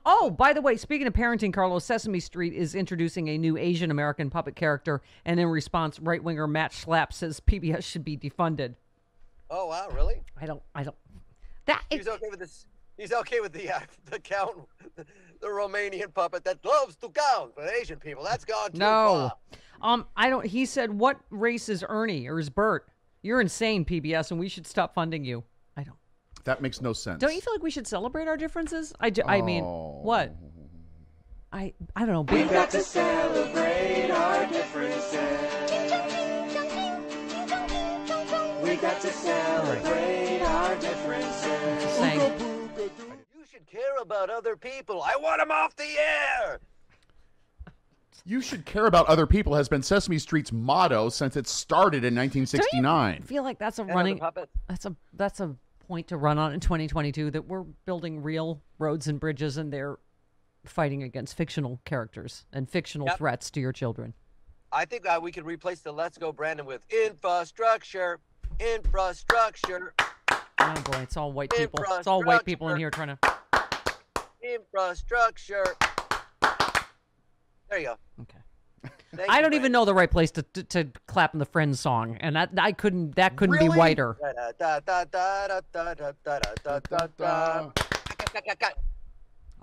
Oh, by the way, speaking of parenting, Carlos, Sesame Street is introducing a new Asian American puppet character, and in response, right-winger Matt Schlapp says PBS should be defunded. Oh wow, really? I don't. He's okay with this. He's okay with the count, the Romanian puppet that loves to count for Asian people. That's gone too far. I don't. He said, "What race is Ernie or is Bert? You're insane, PBS, and we should stop funding you." I don't. That makes no sense. Don't you feel like we should celebrate our differences? I mean, what? I don't know. We've got to celebrate our differences. We got to celebrate our differences. Just saying. You should care about other people. I want them off the air. You should care about other people has been Sesame Street's motto since it started in 1969. I feel like that's a running. That's a point to run on in 2022, that we're building real roads and bridges, and they're fighting against fictional characters and fictional threats to your children. I think we could replace the "Let's Go Brandon" with infrastructure. Infrastructure. Oh boy, it's all white people. It's all white people in here trying to. Infrastructure. There you go. Okay. I don't even know the right place to clap in the Friends song, and that couldn't really? be whiter.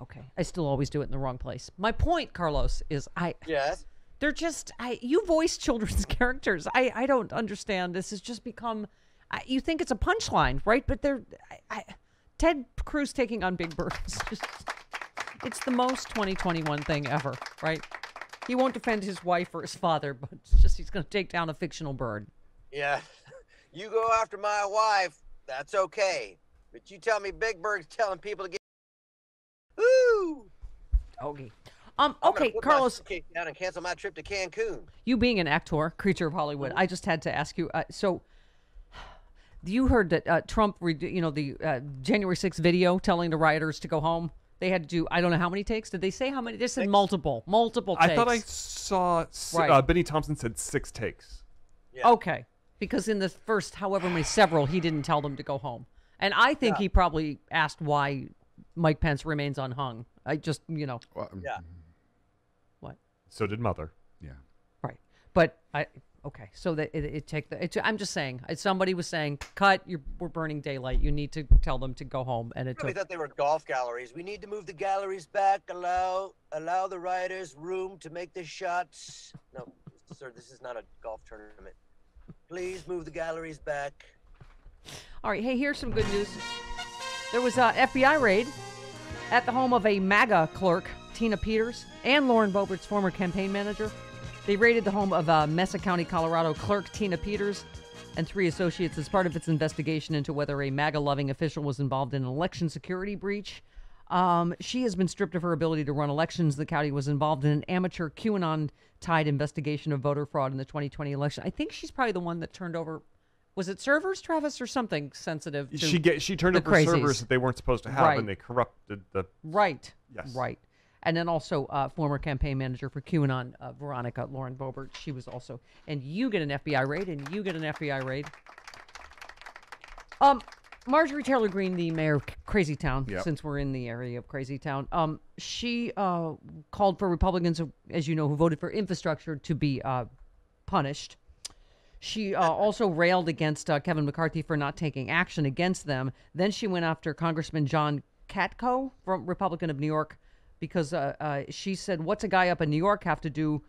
Okay, I still always do it in the wrong place. My point, Carlos, is yes. They're just you voice children's characters. I don't understand. This has just become. You think it's a punchline, right? But Ted Cruz taking on Big Bird is just. It's the most 2021 thing ever, right? He won't defend his wife or his father, but it's just he's going to take down a fictional bird. Yeah. You go after my wife, that's okay. But you tell me Big Bird's telling people to get... Woo! Okay. Okay, Carlos. I'm down and cancel my trip to Cancun. You being an actor, creature of Hollywood, I just had to ask you, so you heard that Trump, the January 6th video telling the rioters to go home? They had to do, I don't know how many takes. Did they say how many? They said multiple takes. I thought I saw, Benny Thompson said 6 takes. Yeah. Okay. Because in the first, however many, several, he didn't tell them to go home. And I think he probably asked why Mike Pence remains unhung. I just, Yeah. What? So did Mother. Yeah. Right. But okay, so that I'm just saying. Somebody was saying, "Cut! We're burning daylight. You need to tell them to go home." And I thought they were golf galleries. We need to move the galleries back. Allow the rioters room to make the shots. No, sir, this is not a golf tournament. Please move the galleries back. All right. Hey, here's some good news. There was a FBI raid at the home of a MAGA clerk, Tina Peters, and Lauren Boebert's former campaign manager. They raided the home of Mesa County, Colorado clerk Tina Peters and 3 associates as part of its investigation into whether a MAGA-loving official was involved in an election security breach. She has been stripped of her ability to run elections. The county was involved in an amateur QAnon-tied investigation of voter fraud in the 2020 election. I think she's probably the one that turned over, was it servers, Travis, or something sensitive to She turned over crazies. Servers that they weren't supposed to have, and they corrupted the... Right. Yes. Right. And then also former campaign manager for QAnon, Veronica Lauren Boebert. She was also. And you get an FBI raid, and you get an FBI raid. Marjorie Taylor Greene, the mayor of Crazy Town, since we're in the area of Crazy Town, she called for Republicans, as you know, who voted for infrastructure to be punished. She also railed against Kevin McCarthy for not taking action against them. Then she went after Congressman John Katko, from Republican of New York, because she said, what's a guy up in New York have to do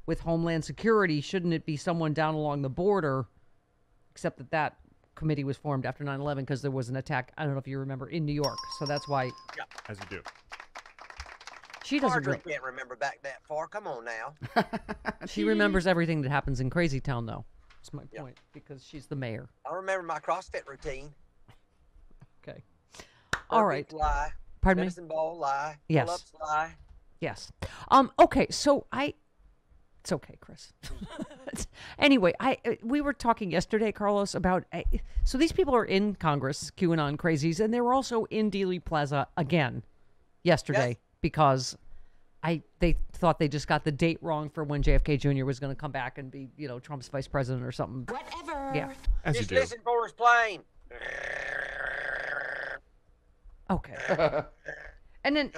with Homeland Security? Shouldn't it be someone down along the border? Except that committee was formed after 9/11 because there was an attack, I don't know if you remember, in New York. So that's why. Yeah. As you do. She doesn't. Can't remember back that far. Come on now. She remembers everything that happens in Crazy Town, though. That's my point, because she's the mayor. I remember my CrossFit routine. Okay. All right. Lie. Pardon me? Medicine ball lie. Yes. Pull-ups lie. Yes. Okay, so It's okay, Chris. Anyway, we were talking yesterday, Carlos, about so these people are in Congress, QAnon crazies, and they were also in Dealey Plaza again yesterday because they thought they just got the date wrong for when JFK Jr. was going to come back and be, Trump's vice president or something. Whatever. Yeah. As Just you do. listen for his plane. Okay. And then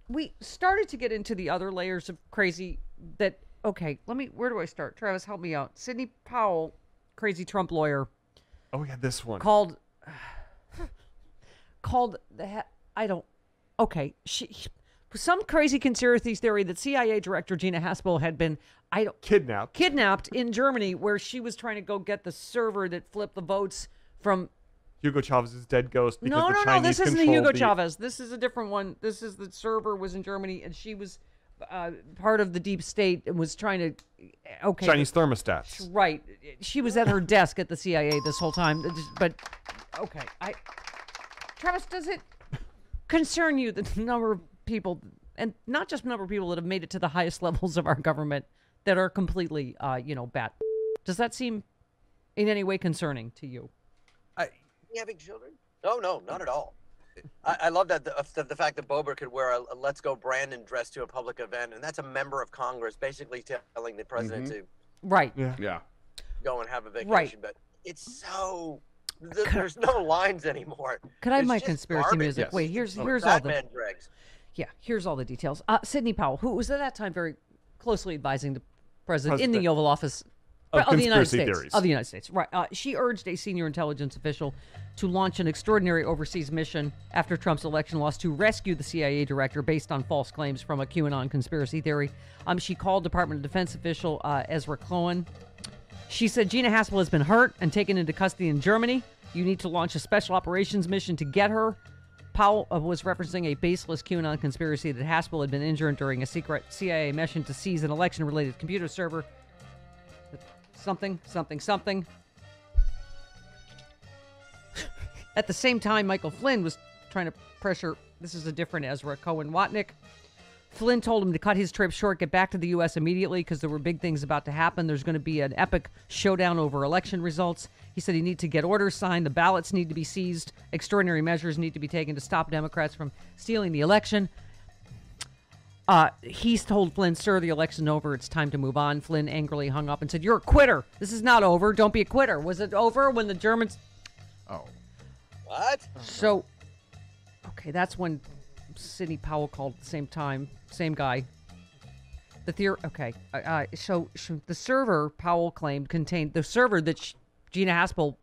we started to get into the other layers of crazy that, where do I start? Travis, help me out. Sidney Powell, crazy Trump lawyer. Oh, yeah, this one. Called some crazy conspiracy theory that CIA Director Gina Haspel had been kidnapped in Germany, where she was trying to go get the server that flipped the votes from Hugo Chavez's dead ghost. Because the no, Chinese this isn't the control Hugo Chavez. This is a different one. This is the server was in Germany, and she was part of the deep state and was trying to Chinese thermostats. Right. She was at her desk at the CIA this whole time. But Travis, does it concern you the number of people, and not just number of people that have made it to the highest levels of our government that are completely bad? Does that seem in any way concerning to you? Having children? No, not at all. I love that the fact that Bober could wear a Let's Go Brandon dress to a public event, and that's a member of Congress basically telling the president to go and have a vacation. Right. But it's so there's no lines anymore. Could I have It's my just conspiracy garbage. music? Yes. Wait, here's all the Batman dregs. here's all the details. Sidney Powell, who was at that time very closely advising the president in the Oval Office of the United States. Theories. Of the United States, right. She urged a senior intelligence official to launch an extraordinary overseas mission after Trump's election loss to rescue the CIA director based on false claims from a QAnon conspiracy theory. She called Department of Defense official Ezra Cohen. She said Gina Haspel has been hurt and taken into custody in Germany. You need to launch a special operations mission to get her. Powell was referencing a baseless QAnon conspiracy that Haspel had been injured during a secret CIA mission to seize an election-related computer server. Something. At the same time, Michael Flynn was trying to pressure, this is a different Ezra Cohen-Watnick. Flynn told him to cut his trip short, get back to the U.S. immediately because there were big things about to happen. There's going to be an epic showdown over election results. He said he needs to get orders signed. The ballots need to be seized. Extraordinary measures need to be taken to stop Democrats from stealing the election. He's told Flynn, sir, the election's over. It's time to move on. Flynn angrily hung up and said, you're a quitter. This is not over. Don't be a quitter. Was it over when the Germans... Oh. What? So, that's when Sidney Powell called at the same time. Same guy. The theory... So the server, Powell claimed, contained... The server that Gina Haspel...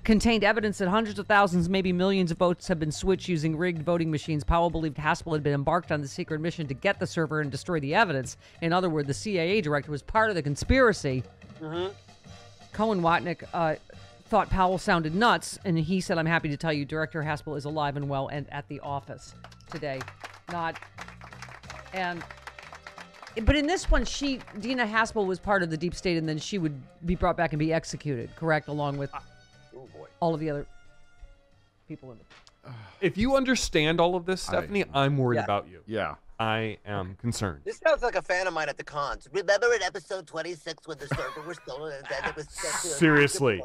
contained evidence that hundreds of thousands, maybe millions of votes have been switched using rigged voting machines. Powell believed Haspel had been embarked on the secret mission to get the server and destroy the evidence. In other words, the CIA director was part of the conspiracy. Mm-hmm. Cohen-Watnick thought Powell sounded nuts, and he said, I'm happy to tell you Director Haspel is alive and well and at the office today. But in this one, Gina Haspel was part of the deep state, and then she would be brought back and be executed, correct, along with... all of the other people in it. If you understand all of this, Stephanie, I'm worried about you. Yeah. I am concerned. This sounds like a fan of mine at the cons. Remember in episode 26 when the server was stolen and then it was sent to Seriously.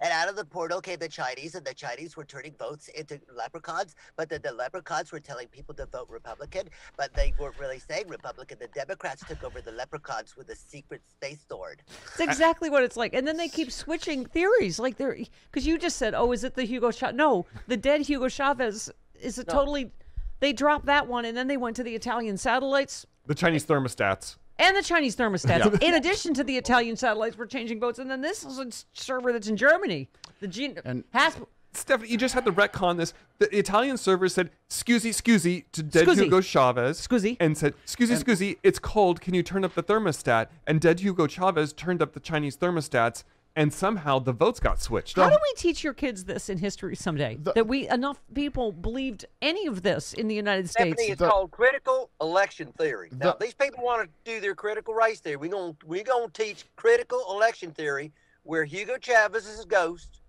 And out of the portal came the Chinese, and the Chinese were turning votes into leprechauns, but the leprechauns were telling people to vote Republican, but they weren't really saying Republican. The Democrats took over the leprechauns with a secret space sword. It's exactly what it's like. And then they keep switching theories. Like because you just said, is it the Hugo Chavez? No, the dead Hugo Chavez is totally, they dropped that one, and then they went to the Italian satellites. The Chinese thermostats. And the Chinese thermostats. Yeah. In addition to the Italian satellites, were changing votes. And then this is a server that's in Germany. Stephanie, you just had to retcon this. The Italian server said, scusi, to dead Hugo Chavez. Scusi. And said, scusi, it's cold. Can you turn up the thermostat? And dead Hugo Chavez turned up the Chinese thermostats, and somehow the votes got switched. How do we teach your kids this in history someday? That enough people believed any of this in the United States? Stephanie, it's called critical election theory. Now, these people want to do their critical race theory. We're gonna teach critical election theory, where Hugo Chavez's ghost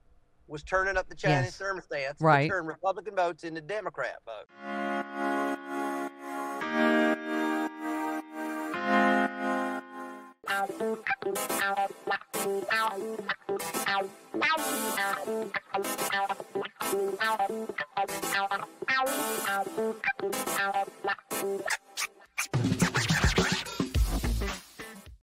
was turning up the Chinese thermostats to turn Republican votes into Democrat votes.